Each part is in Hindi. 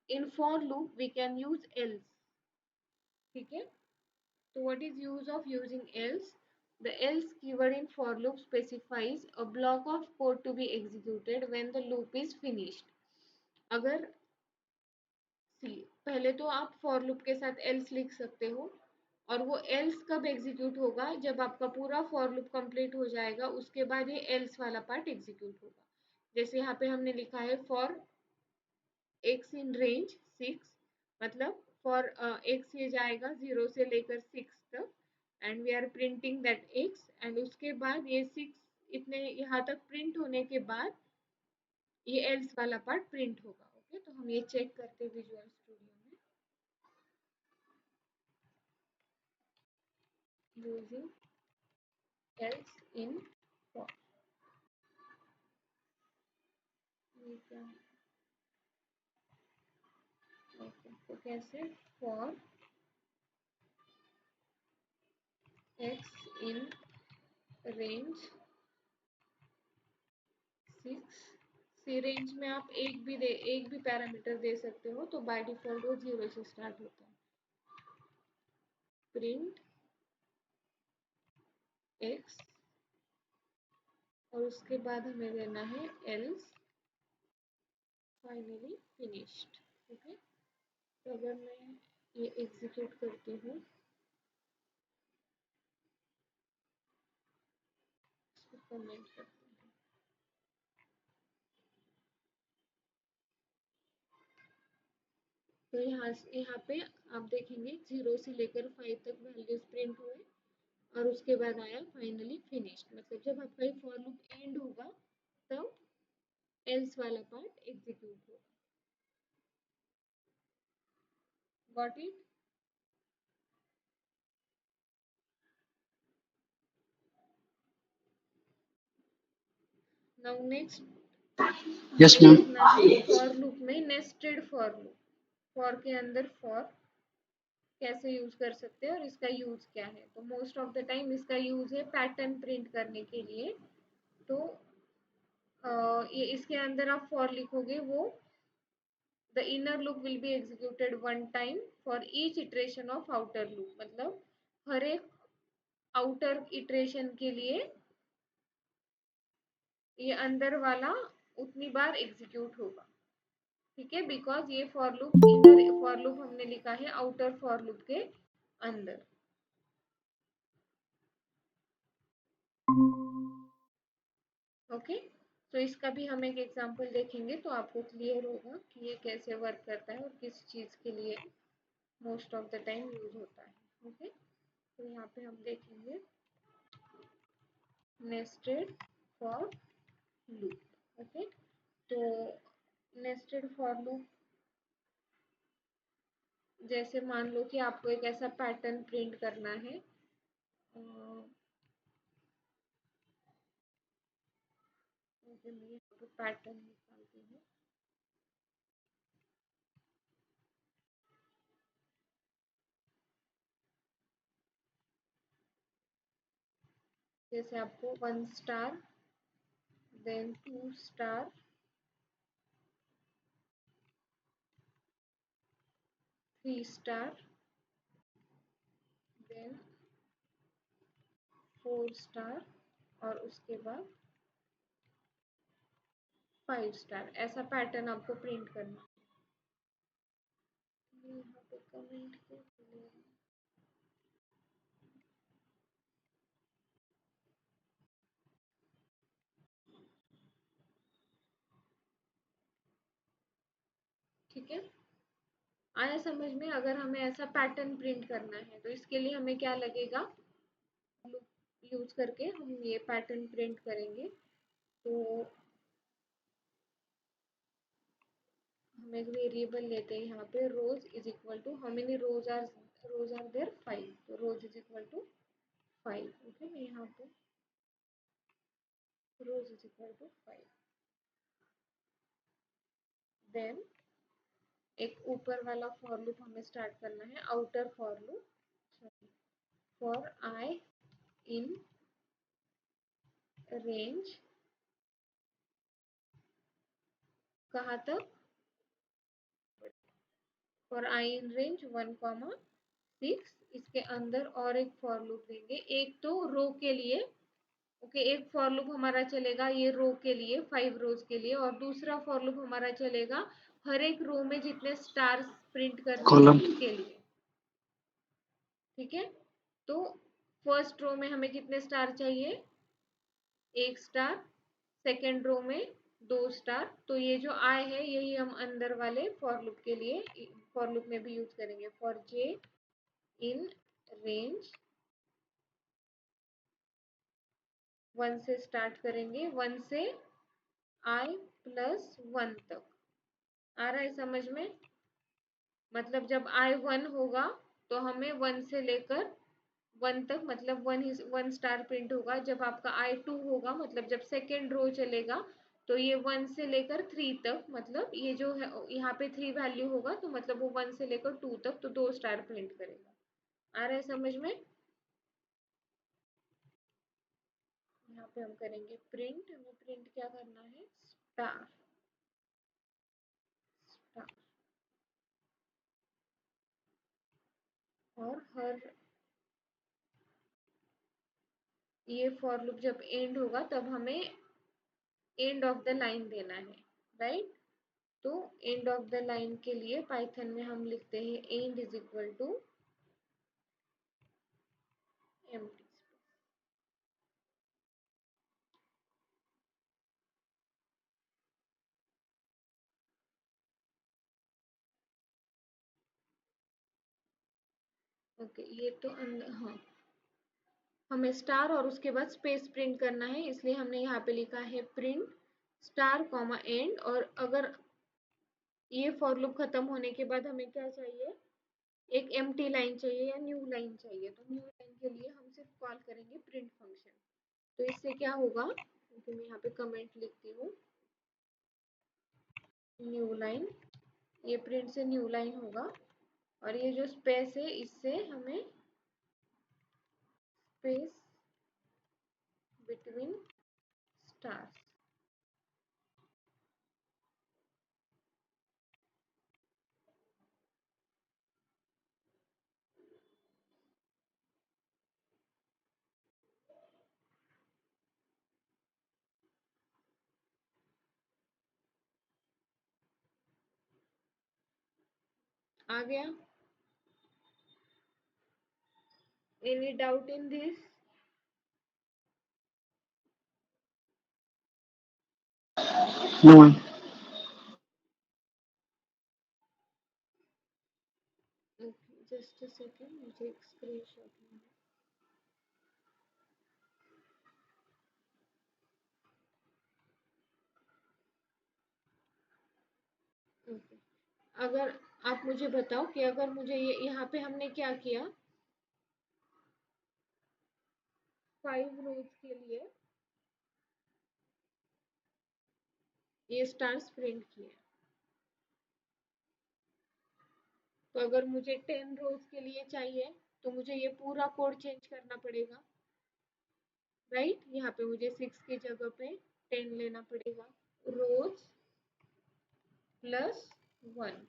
in for loop we can use else. ठीक है, so what is use of using else? The else keyword in for loop specifies a block of code to be executed when the loop is finished. अगर सी पहले तो आप फॉर लूप के साथ एल्स लिख सकते हो, और वो एल्स कब एग्जीक्यूट होगा, जब आपका पूरा फॉर लूप कंप्लीट हो जाएगा, उसके बाद ये एल्स वाला पार्ट एग्जीक्यूट होगा। जैसे यहाँ पे हमने लिखा है फॉर एक्स इन रेंज 6, मतलब फॉर एक्स ये जाएगा 0 से लेकर 6 तक, and we are printing that x, and उसके बाद ये 6 इतने यहाँ तक प्रिंट होने के बाद ये एल्स वाला पार्ट प्रिंट होगा। ओके, तो हम ये चेक करते हैं विजुअल स्टूडियो में यूजिंग else in for। ये क्या है? ओके, तो कैसे for x in range 6, सी रेंज में आप एक भी पैरामीटर दे सकते हो, तो बाय डिफॉल्ट वो 0 से स्टार्ट होता है। प्रिंट x, और उसके बाद हमें देना है else फाइनली फिनिश्ड। ओके, तो अगर मैं ये एग्जीक्यूट करती हूँ, इसको कमेंट करती हूँ, तो यहाँ पे आप देखेंगे 0 से लेकर 5 तक वैल्यूज प्रिंट हुए, और उसके बाद आया फाइनली फिनिश्ड, मतलब जब आपका ये फॉर लूप एंड होगा तब एल्स वाला पार्ट एग्जीक्यूट होगा। Got it? Now next yes ma'am. देखना है फॉर लूप में नेस्टेड फॉर लूप, फॉर के अंदर फॉर कैसे यूज कर सकते हैं और इसका यूज क्या है। तो मोस्ट ऑफ द टाइम इसका यूज है पैटर्न प्रिंट करने के लिए। तो ये इसके अंदर आप फॉर लिखोगे, वो the inner loop will be executed one time for each iteration of outer loop, मतलब हर एक आउटर इटरेशन के लिए ये अंदर वाला उतनी बार एग्जीक्यूट होगा। ठीक है, बिकॉज ये for loop inner for loop हमने लिखा है आउटर फॉर लूप के अंदर। ओके, तो इसका भी हम एक एग्जांपल देखेंगे तो आपको क्लियर होगा कि ये कैसे वर्क करता है और किस चीज के लिए most of the time use होता है। ओके, तो यहाँ पे हम देखेंगे नेस्टेड फॉर लूप। ओके, तो नेस्टेड फॉर लूप, जैसे मान लो कि आपको एक ऐसा पैटर्न प्रिंट करना है, जैसे मैं यहाँ पे पैटर्न निकालती हूँ, जैसे आपको 1 star, then 2 star, 3 star, then 4 star, और उसके बाद 5 स्टार, ऐसा पैटर्न आपको प्रिंट करना है। यहाँ पे कमेंट कैसे, ठीक है, आया समझ में? अगर हमें ऐसा पैटर्न प्रिंट करना है तो इसके लिए हमें क्या लगेगा, यूज करके हम ये पैटर्न प्रिंट करेंगे। तो हम एक वेरिएबल लेते हैं यहाँ पे, rows is equal to how many rows are there 5, तो rows is equal to 5। Okay, मैं यहाँ पे rows is equal to 5, then एक ऊपर वाला फॉर लूप हमें स्टार्ट करना है, outer for loop, for i in range कहाँ तक, फॉर आई इन रेंज 1, इसके अंदर और एक फॉर लूप देंगे, एक तो रो के लिए। ओके, एक फॉर लूप हमारा चलेगा ये रो के लिए 5 रोज के लिए, और दूसरा फॉर लूप हमारा चलेगा हर एक रो में जितने स्टार्स प्रिंट करने हैं कॉलम उसके लिए। ठीक है, तो फर्स्ट रो में हमें कितने स्टार चाहिए, 1 स्टार। सेकेंड रो में 2 स्टार। तो ये जो आई है यही हम अंदर वाले फॉर लूप के लिए फॉर लूप में भी यूज करेंगे। फॉर जे इन रेंज 1 से स्टार्ट करेंगे, 1 से i+1 तक। आ रहा है समझ में? मतलब जब i 1 होगा तो हमें 1 से लेकर 1 तक, मतलब 1 स्टार प्रिंट होगा। जब आपका i 2 होगा, मतलब जब सेकेंड रो चलेगा, तो ये 1 से लेकर 3 तक, मतलब ये जो है यहाँ पे 3 वैल्यू होगा, तो मतलब वो 1 से लेकर 2 तक, तो 2 स्टार प्रिंट करेगा। आ रहा है समझ में? यहाँ पे हम करेंगे प्रिंट। हमें प्रिंट क्या करना है, स्टार स्टार। और हर ये फॉर लूप जब एंड होगा तब हमें एंड ऑफ द लाइन देना है, राइट? तो एंड ऑफ द लाइन के लिए पाइथन में हम लिखते हैं and is equal to empty. Okay, ये तो हाँ, हमें स्टार और उसके बाद स्पेस प्रिंट करना है, इसलिए हमने यहाँ पे लिखा है प्रिंट स्टार कॉमा एंड। और अगर ये फॉर लूप खत्म होने के बाद हमें क्या चाहिए, एक एम्प्टी लाइन चाहिए या न्यू लाइन चाहिए। तो न्यू लाइन के लिए हम सिर्फ कॉल करेंगे प्रिंट फंक्शन। तो इससे क्या होगा, क्योंकि मैं यहाँ पे कमेंट लिखती हूँ, न्यू लाइन, ये प्रिंट से न्यू लाइन होगा। और ये जो स्पेस है इससे हमें स्पेस बिटवीन स्टार्स। आ गया? Any doubt in this? No ma'am. Okay, just a second, मुझे एक स्क्रीनशॉट लेना है। ओके, अगर आप मुझे बताओ कि अगर मुझे ये यहाँ पे हमने क्या किया, 5 रोज के लिए ये स्टार्स प्रिंट किए, तो अगर मुझे 10 रोज के लिए चाहिए तो मुझे ये पूरा कोड चेंज करना पड़ेगा, राइट? यहाँ पे मुझे 6 की जगह पे 10 लेना पड़ेगा। रोज +1।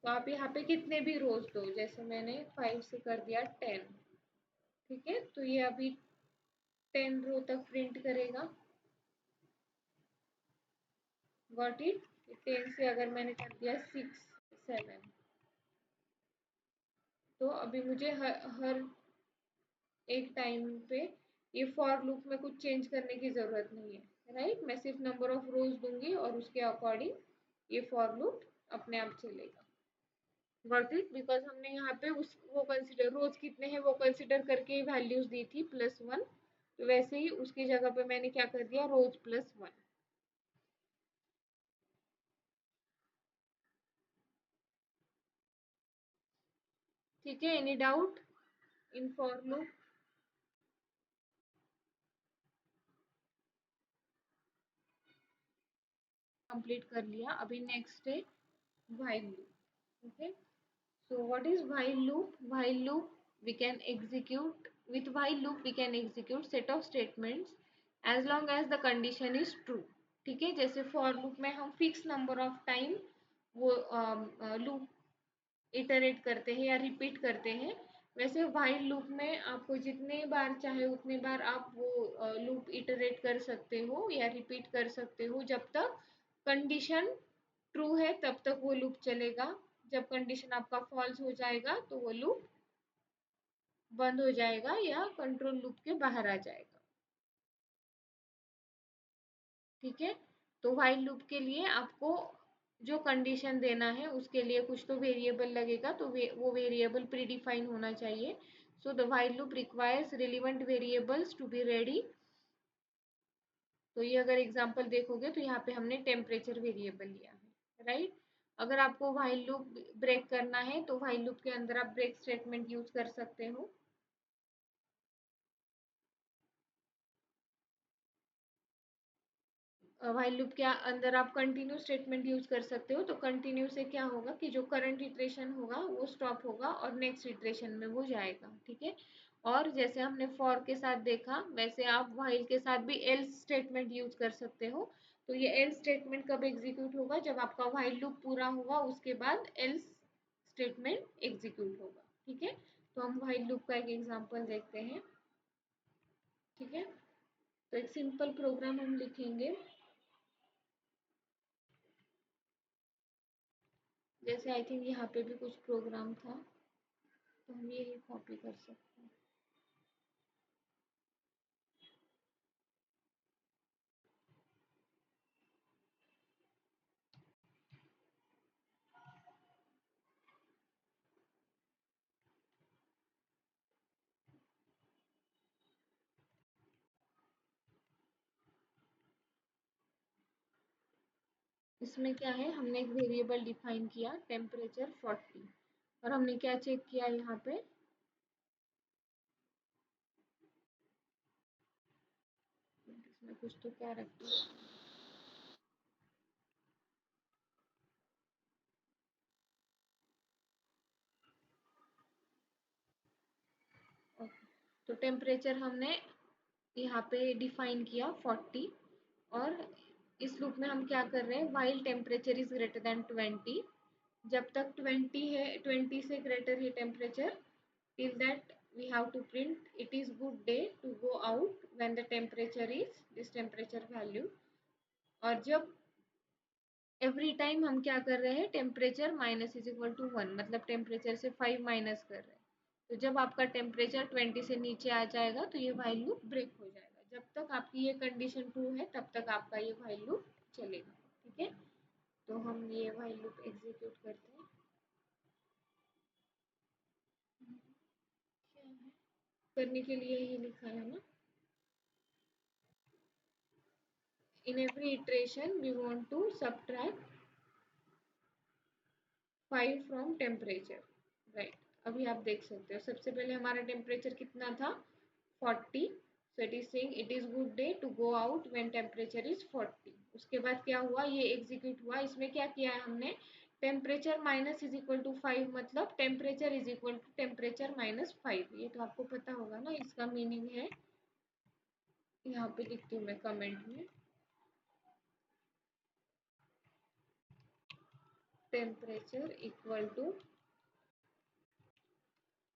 तो आप यहाँ पे कितने भी रोज दो, जैसे मैंने 5 से कर दिया 10। ठीक है, तो ये अभी 10 रो तक प्रिंट करेगा। Got it? 10 से अगर मैंने कर दिया 6, 7, तो अभी मुझे हर एक टाइम पे ये फॉर लूप में कुछ चेंज करने की जरूरत नहीं है, राइट? मैं सिर्फ नंबर ऑफ रोज दूंगी और उसके अकॉर्डिंग ये फॉर लूप अपने आप चलेगा। Got it? बिकॉज हमने यहाँ पे उस वो कंसिडर रोज कितने हैं वो कंसिडर करके वैल्यूज दी थी +1, तो वैसे ही उसकी जगह पे मैंने क्या कर दिया, रोज +1। ठीक है, any doubt in for loop? Complete कर लिया। अभी नेक्स्ट है while loop. Okay, so what is while loop? While loop we can execute, with while loop we can execute set of statements as long as the condition is true. ठीक है, जैसे for loop में हम फिक्स नंबर ऑफ टाइम वो लूप इटरेट करते हैं या रिपीट करते हैं, वैसे व्हाइल लूप में आपको जितने बार चाहे उतने बार आप वो लूप इटरेट कर सकते हो या रिपीट कर सकते हो। जब तक कंडीशन ट्रू है तब तक वो लूप चलेगा। जब कंडीशन आपका फॉल्स हो जाएगा तो वो लूप बंद हो जाएगा या कंट्रोल लूप के बाहर आ जाएगा। ठीक है, तो व्हाइल लूप के लिए आपको जो कंडीशन देना है उसके लिए कुछ तो वेरिएबल लगेगा, तो वो वेरिएबल प्री डिफाइन होना चाहिए। So the while loop requires relevant variables to be ready. तो ये अगर एग्जांपल देखोगे तो यहाँ पे हमने टेम्परेचर वेरिएबल लिया है, राइट। अगर आपको व्हाइल लूप ब्रेक करना है तो व्हाइल लूप के अंदर आप ब्रेक स्टेटमेंट यूज कर सकते हो। व्हाइल लूप के अंदर आप कंटिन्यू स्टेटमेंट यूज कर सकते हो। तो कंटिन्यू से क्या होगा कि जो करंट इटरेशन होगा वो स्टॉप होगा और नेक्स्ट इटरेशन में वो जाएगा। ठीक है, और जैसे हमने फॉर के साथ देखा वैसे आप व्हाइल के साथ भी एल्स स्टेटमेंट यूज कर सकते हो। तो ये एल्स स्टेटमेंट कब एग्जीक्यूट होगा, जब आपका व्हाइल लूप पूरा होगा उसके बाद एल्स स्टेटमेंट एग्जीक्यूट होगा। ठीक है, तो हम व्हाइल लूप का एक एग्जांपल देखते हैं। ठीक है, तो एक सिंपल प्रोग्राम हम लिखेंगे। जैसे आई थिंक यहाँ पे भी कुछ प्रोग्राम था, तो हम यही कॉपी कर सकते हैं। इसमें क्या है, हमने एक वेरिएबल डिफाइन किया टेम्परेचर 40, और हमने क्या चेक किया यहाँ पे, इसमें कुछ तो कैरेक्टर। ओके, तो टेम्परेचर हमने यहाँ पे डिफाइन किया 40, और इस लूप में हम क्या कर रहे हैं, while temperature is greater than 20, जब तक 20 है, 20 से ग्रेटर है temperature, till that we have to print it is good day to go out when the temperature is this temperature value। और जब एवरी टाइम हम क्या कर रहे हैं, temperature minus is equal to 1, मतलब टेम्परेचर से 5 माइनस कर रहे हैं। तो जब आपका टेम्परेचर 20 से नीचे आ जाएगा तो ये व्हाइल लूप ब्रेक हो जाएगा। जब तक आपकी ये कंडीशन ट्रू है तब तक आपका ये व्हाइल लूप चलेगा। ठीक है, तो हम ये व्हाइल लूप एग्जीक्यूट करते हैं। करने के लिए ही लिखा है ना, in every iteration we want to subtract 5 from temperature, right। अभी आप देख सकते हो सबसे पहले हमारा टेम्परेचर कितना था, 40। So it is saying it is good day to go out when temperature is 40। उसके बाद क्या हुआ, ये एग्जीक्यूट हुआ। इसमें क्या किया है हमने, temperature minus is equal to 5, मतलब temperature is equal to temperature minus 5। ये तो आपको पता होगा ना, इसका मीनिंग है, यहाँ पे लिखती हूँ मैं कमेंट में, temperature equal to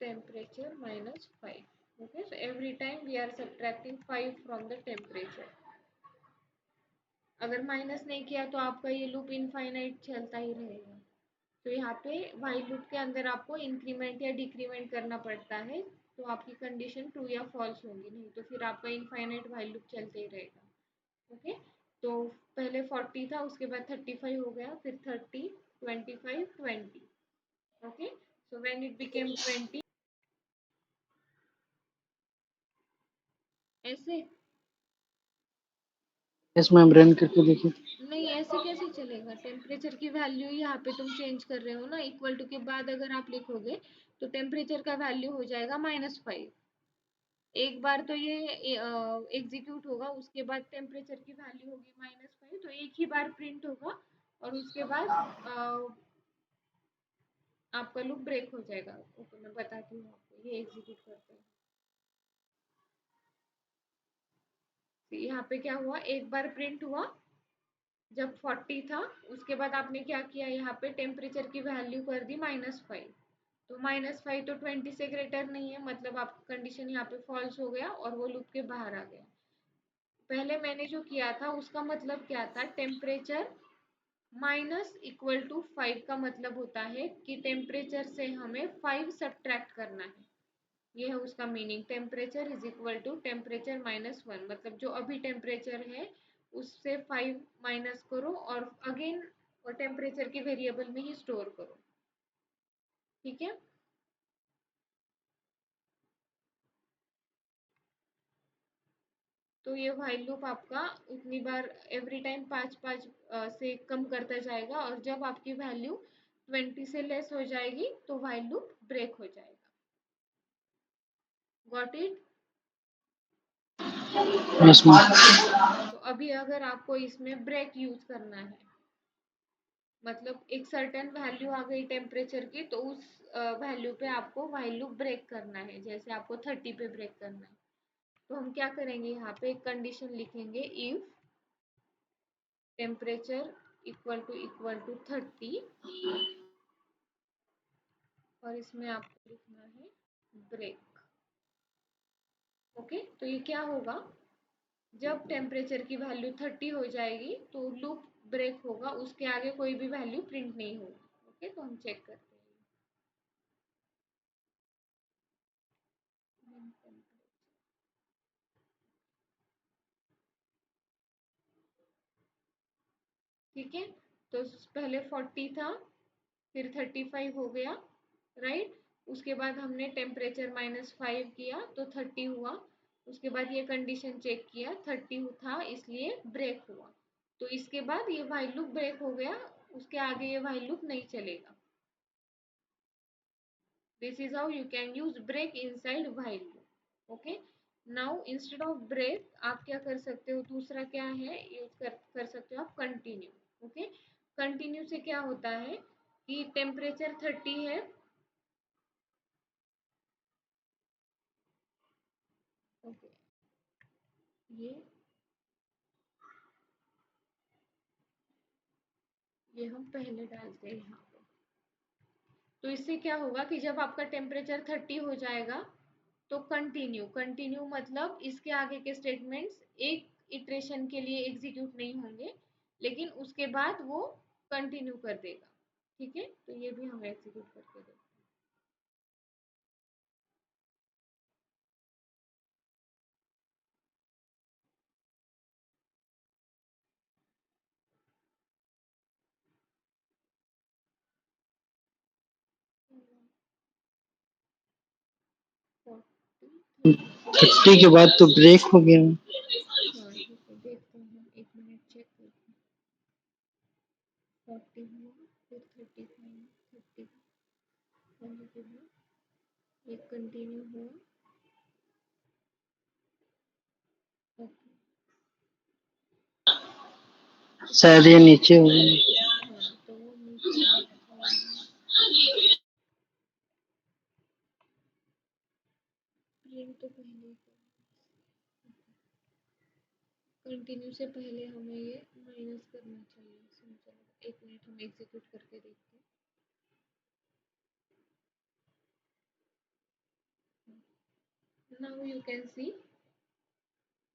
temperature minus 5। Okay, so every time we are subtracting 5 from the temperature। अगर माइनस नहीं किया तो आपका ये लूप इनफाइनाइट चलता ही रहेगा। तो यहाँ पे व्हाइल लूप के अंदर आपको इंक्रीमेंट या डिक्रीमेंट करना पड़ता है, तो आपकी कंडीशन ट्रू या फॉल्स होगी, नहीं तो फिर आपका इनफाइनाइट व्हाइल लूप चलते ही रहेगा। ओके, तो पहले 40 था, उसके बाद 35 हो गया, फिर 30, 25, 20। Okay, so when it became 20, ऐसे। यस मैम, रन करके देखिए। नहीं, ऐसे कैसे चलेगा, टेम्परेचर की वैल्यू यहाँ पे तुम चेंज कर रहे हो ना, इक्वल टू के बाद अगर आप लिखोगे तो टेम्परेचर का वैल्यू हो जाएगा -5। एक बार तो ये एग्जीक्यूट होगा, उसके बाद टेम्परेचर की वैल्यू होगी -5, तो एक ही बार प्रिंट होगा और उसके बाद आपका लूप ब्रेक हो जाएगा। ओके, मैं बताती हूँ आपको, ये एग्जीक्यूट करते हैं। तो यहाँ पे क्या हुआ, एक बार प्रिंट हुआ जब 40 था उसके बाद आपने क्या किया, यहाँ पे टेम्परेचर की वैल्यू कर दी -5। तो -5 तो 20 से ग्रेटर नहीं है, मतलब आपका कंडीशन यहाँ पे फॉल्स हो गया और वो लूप के बाहर आ गया। पहले मैंने जो किया था उसका मतलब क्या था, टेम्परेचर -=5 का मतलब होता है कि टेम्परेचर से हमें 5 सब्ट्रैक्ट करना है। ये है उसका meaning, temperature is equal to temperature -1, मतलब जो अभी टेम्परेचर है उससे 5 माइनस करो और अगेन टेम्परेचर के वेरिएबल में ही स्टोर करो। ठीक है, तो ये व्हाइल लूप आपका उतनी बार एवरी टाइम 5 5 से कम करता जाएगा और जब आपकी वैल्यू 20 से लेस हो जाएगी तो व्हाइल लूप ब्रेक हो जाएगा। Got it? Yes ma'am. तो अभी अगर आपको इसमें ब्रेक यूज करना है, मतलब एक सर्टेन वैल्यू आ गई टेम्परेचर की, तो उस वैल्यू पे आपको व्हाइल लूप ब्रेक करना है, जैसे आपको 30 पे ब्रेक करना है। तो हम क्या करेंगे, यहाँ पे एक कंडीशन लिखेंगे, इफ टेम्परेचर इक्वल टू 30, और इसमें आपको लिखना है ब्रेक। ओके, तो ये क्या होगा, जब टेम्परेचर की वैल्यू 30 हो जाएगी तो लूप ब्रेक होगा, उसके आगे कोई भी वैल्यू प्रिंट नहीं होगी। ओके, तो हम चेक करते हैं। ठीक है, तो पहले 40 था, फिर 35 हो गया, राइट। उसके बाद हमने टेम्परेचर -5 किया तो 30 हुआ। उसके बाद ये कंडीशन चेक किया, 30 था इसलिए ब्रेक हुआ। तो इसके बाद ये व्हाइल लूप ब्रेक हो गया, उसके आगे ये व्हाइल लूप नहीं चलेगा। This is how you can use break inside while loop. Okay, now instead of break आप क्या कर सकते हो, दूसरा क्या है, यूज कर सकते हो आप कंटिन्यू। ओके, कंटिन्यू से क्या होता है कि टेम्परेचर 30 है, ओके, ये हम पहले डालते हैं यहाँ पे। तो इससे क्या होगा कि जब आपका टेम्परेचर 30 हो जाएगा तो कंटिन्यू, कंटिन्यू मतलब इसके आगे के स्टेटमेंट्स एक इटरेशन के लिए एग्जीक्यूट नहीं होंगे, लेकिन उसके बाद वो कंटिन्यू कर देगा। ठीक है, तो ये भी हम एग्जीक्यूट करके देखते हैं। 40, 30 के बाद तो ब्रेक हो गया। हाँ ठीक है, देखते हैं, एक मिनट चेक करते हैं। 40 हुआ, फिर 35, 30 होने के बाद ये कंटिन्यू हुआ। ओके, शायद ये नीचे हो गया। हाँ तो वो नीचे होगा यहाँ, प्रिंट तो पहले कंटिन्यू से पहले हमें ये माइनस करना चाहिए। चलो एक मिनट, हम एग्जीक्यूट करके देखते हैं। नाउ यू कैन सी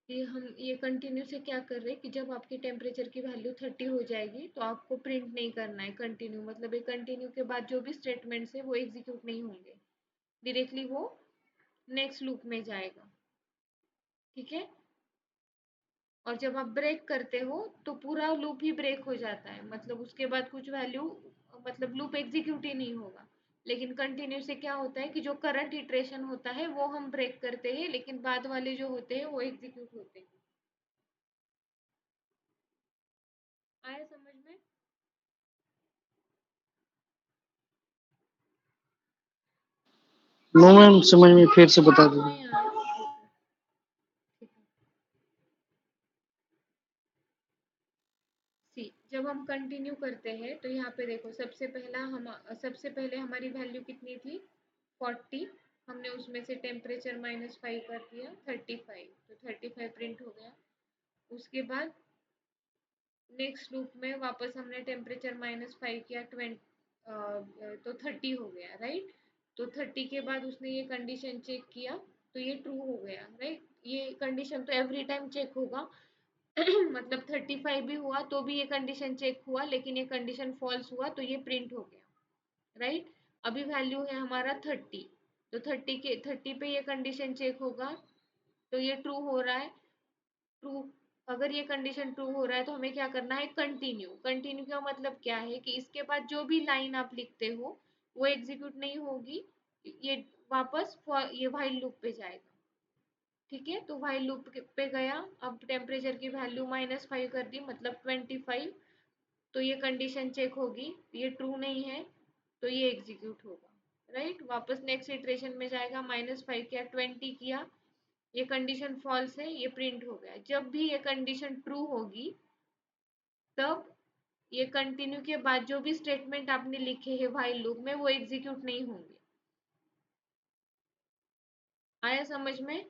कि हम ये कंटिन्यू से क्या कर रहे हैं कि जब आपकी टेम्परेचर की वैल्यू 30 हो जाएगी तो आपको प्रिंट नहीं करना है कंटिन्यू, मतलब ये कंटिन्यू के बाद जो भी स्टेटमेंट्स है वो एग्जीक्यूट नहीं होंगे, डायरेक्टली वो नेक्स्ट लूप में जाएगा। ठीक है, और जब आप ब्रेक करते हो तो पूरा लूप ही ब्रेक हो जाता है, मतलब उसके बाद कुछ वैल्यू, मतलब लूप एग्जीक्यूट ही नहीं होगा। लेकिन कंटिन्यू से क्या होता है कि जो करंट इटरेशन होता है वो हम ब्रेक करते हैं, लेकिन बाद वाले जो होते हैं वो एग्जीक्यूट होते हैं। आया समझ में? नो मैम, समझ में, फिर से बता दीजिए। नहीं आया, ओके, ठीक है। सी, जब हम कंटिन्यू करते हैं तो यहाँ पे देखो, सबसे पहले हमारी वैल्यू कितनी थी, 40। हमने उसमें से टेम्परेचर -5 कर दिया, 35, तो 35 प्रिंट हो गया। उसके बाद नेक्स्ट लूप में वापस हमने टेम्परेचर -5 किया, 20 तो 30 हो गया, राइट। तो 30 के बाद उसने ये कंडीशन चेक किया तो ये ट्रू हो गया, राइट। ये कंडीशन तो एवरी टाइम चेक होगा मतलब 35 भी हुआ तो भी ये कंडीशन चेक हुआ, लेकिन ये कंडीशन फॉल्स हुआ तो ये प्रिंट हो गया, राइट। अभी वैल्यू है हमारा 30, तो 30 पे ये कंडीशन चेक होगा तो ये ट्रू हो रहा है। ट्रू, अगर ये कंडीशन ट्रू हो रहा है तो हमें क्या करना है, कंटिन्यू। कंटिन्यू का मतलब क्या है कि इसके बाद जो भी लाइन आप लिखते हो वो एग्जीक्यूट नहीं होगी, ये वापस ये व्हाइल लूप पे जाएगा, ठीक है। तो व्हाइल लूप पे गया, अब टेम्परेचर की वैल्यू -5 कर दी, मतलब 25, तो ये कंडीशन चेक होगी, ये ट्रू नहीं है तो ये एग्जीक्यूट होगा, राइट। वापस नेक्स्ट इटरेशन में जाएगा, -5 किया, 20 किया, ये कंडीशन फॉल्स है, ये प्रिंट हो गया। जब भी ये कंडीशन ट्रू होगी तब ये कंटिन्यू के बाद जो भी स्टेटमेंट आपने लिखे हैं व्हाइल लूप में वो एग्जीक्यूट नहीं होंगे। आया समझ में?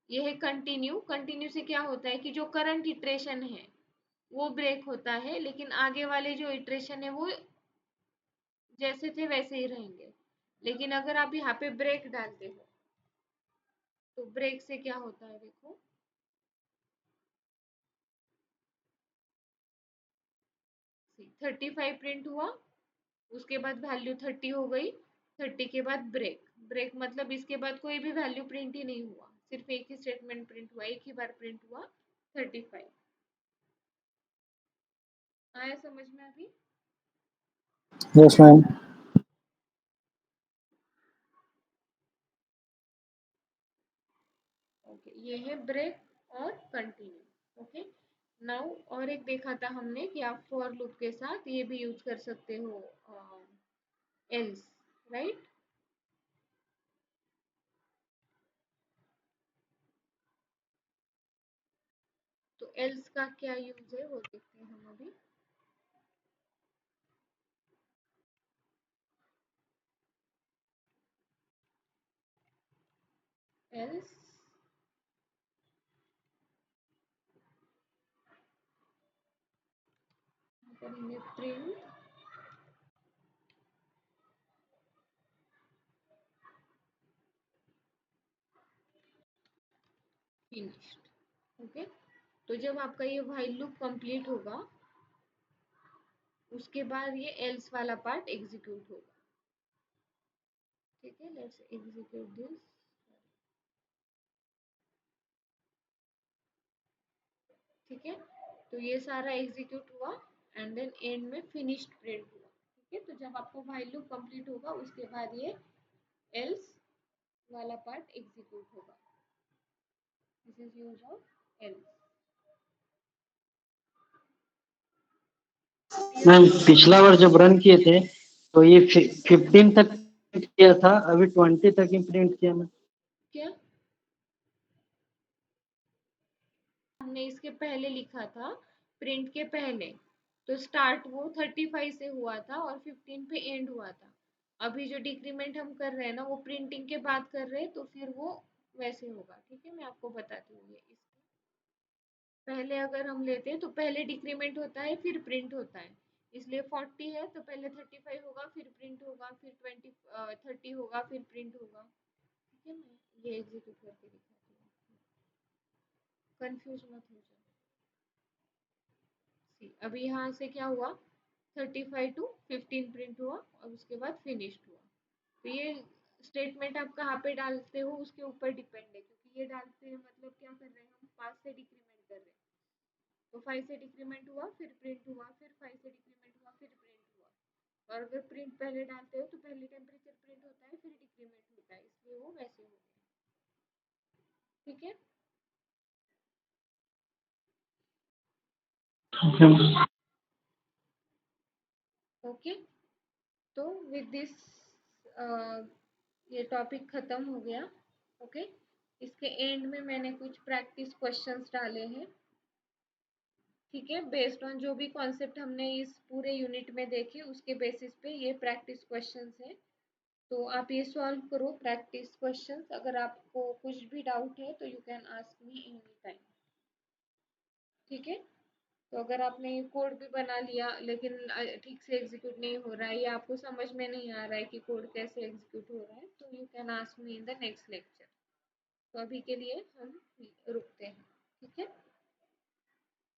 ये है कंटिन्यू। कंटिन्यू से क्या होता है कि जो करंट इटरेशन है वो ब्रेक होता है, लेकिन आगे वाले जो इटरेशन है वो जैसे थे वैसे ही रहेंगे। लेकिन अगर आप यहाँ पे ब्रेक डालते हो तो ब्रेक से क्या होता है, देखो 35 प्रिंट हुआ, उसके बाद वैल्यू 30 हो गई, 30 के बाद ब्रेक। ब्रेक मतलब इसके बाद कोई भी वैल्यू प्रिंट ही नहीं हुआ, सिर्फ एक ही स्टेटमेंट प्रिंट हुआ, एक ही बार प्रिंट हुआ 35। आया समझ में अभी? Yes ma'am. ओके, ये है ब्रेक और कंटिन्यू। ओके, नाउ और एक देखा था हमने कि आप फॉर लूप के साथ ये भी यूज कर सकते हो, एल्स, राइट। तो एल्स का क्या यूज है वो देखते हैं हम अभी। एल्स करेंगे प्रिंट फिनिश्ड। ओके, तो जब आपका ये व्हाइल लूप कंप्लीट होगा उसके बाद ये एल्स वाला पार्ट एग्जीक्यूट होगा, ठीक है। लेट्स एग्जीक्यूट दिस, ठीक है। तो ये सारा एग्जीक्यूट हुआ एंड देन एंड में फिनिश्ड प्रिंट हुआ, ठीक है। तो जब आपको व्हाइल लूप कंप्लीट होगा उसके बाद ये एल्स वाला पार्ट एग्जीक्यूट होगा। This is use of else. Ma'am पिछला बार जब रन किए थे तो ये 15 तक किया था, अभी 20 तक ही प्रिंट किया मैम। क्या हमने इसके पहले लिखा था, प्रिंट के पहले तो स्टार्ट वो 35 से हुआ था और 15 पे एंड हुआ था। अभी जो डिक्रीमेंट हम कर रहे हैं ना वो प्रिंटिंग के बाद कर रहे हैं, तो फिर वो वैसे होगा, ठीक है। मैं आपको बताती हूँ, ये इसके पहले अगर हम लेते हैं तो पहले डिक्रीमेंट होता है फिर प्रिंट होता है। इसलिए 40 है तो पहले 35 होगा, फिर प्रिंट होगा, फिर 30 होगा, फिर प्रिंट होगा, ठीक है। मैं ये एग्जीक्यूट करके दिखाती हूँ, कंफ्यूज मत हो जाओ। अभी यहाँ से क्या हुआ, 35 टू 15 प्रिंट हुआ और उसके बाद फिनिश्ड हुआ। तो ये स्टेटमेंट आप कहाँ पे डालते हो उसके ऊपर डिपेंड है, क्योंकि ये डालते हैं मतलब क्या कर रहे हैं हम, 5 से डिक्रीमेंट कर रहे हैं। तो 5 से डिक्रीमेंट हुआ, फिर प्रिंट हुआ, फिर 5 से डिक्रीमेंट हुआ, फिर प्रिंट हुआ। और अगर प्रिंट पहले डालते हो तो पहले टेम्परेचर प्रिंट होता है फिर डिक्रीमेंट होता है, इसलिए वो वैसे हो गया, ठीक है। Okay ma'am. ओके, तो विद दिस ये टॉपिक खत्म हो गया। ओके, इसके एंड में मैंने कुछ प्रैक्टिस क्वेश्चंस डाले हैं, ठीक है। बेस्ड ऑन जो भी कॉन्सेप्ट हमने इस पूरे यूनिट में देखे उसके बेसिस पे ये प्रैक्टिस क्वेश्चंस हैं। तो आप ये सॉल्व करो प्रैक्टिस क्वेश्चंस। अगर आपको कुछ भी डाउट है तो you can ask me any time, ठीक है। तो अगर आपने ये कोड भी बना लिया लेकिन ठीक से एग्जीक्यूट नहीं हो रहा है या आपको समझ में नहीं आ रहा है कि कोड कैसे एग्जीक्यूट हो रहा है, तो you can ask me in the next lecture. तो अभी के लिए हम